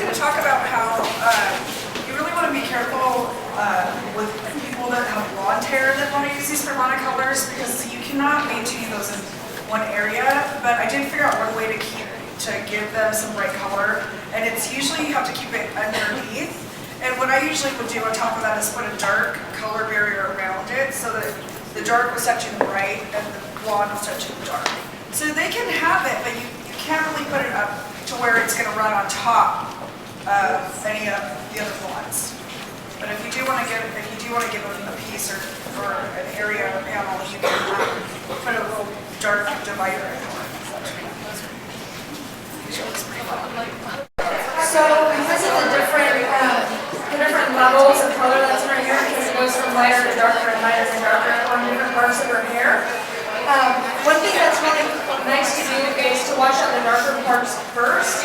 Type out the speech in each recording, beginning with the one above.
going to talk about how you really want to be careful with people that have blonde hair that want to use these Pravana colors, because you cannot maintain those in one area. But I did figure out one way to give them some bright color, and it's usually you have to keep it underneath. And what I usually would do on top of that is put a dark color barrier around it, so that the dark was touching the bright and the blonde was touching the dark. So they can have it, but you can't really put it up to where it's going to run on top of any of the other blondes. But if you do want to give them a piece or an area or a panel, you can put a little dark divider in it. So because of the different levels of color that's in her hair, because it goes from lighter to darker and lighter to darker on different parts of her hair, one thing that's really nice to do is to wash out the darker parts first,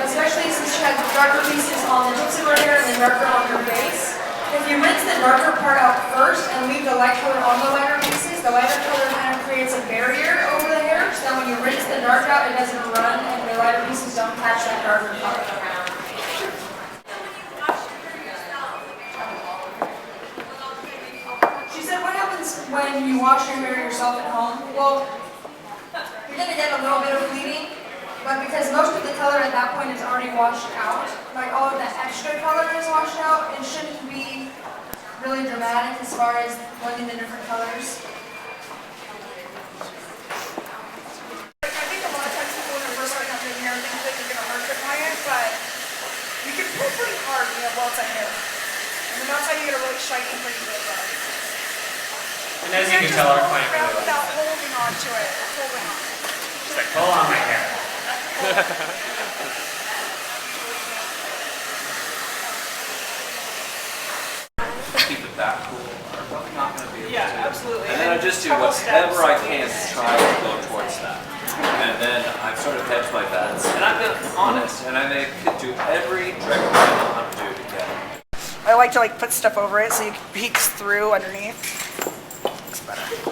especially since she has darker pieces on the tips of her hair and then darker on her base. If you rinse the darker part out first and leave the light color on the lighter pieces, the lighter color kind of creates a barrier over the hair, so that when you rinse the dark out, it doesn't run and the lighter pieces don't catch that darker color. She said, what happens when you wash your hair yourself at home? Well, you're going to get a little bit of bleeding, but because most of the color at that point is already washed out, like all of that extra color is washed out, it shouldn't be really dramatic as far as blending the different colors. I think a lot of times people when they're first starting out doing hair think that you're going to hurt your client, but you can pull pretty hard when you have lots of hair. And then that's how you get a really shiny, pretty good rug. And as you can tell, our client really likes without it. holding on to it, pulling on. She's like, pull on my hair. Keep it that cool. I'm probably not going to be able to. Yeah, absolutely. And then I just do whatever I can to try to go towards that. And then I've sort of hedged my bets. And I've been honest, and I could do every trick I know how to do to get it. I like to put stuff over it so it peeks through underneath. Looks better.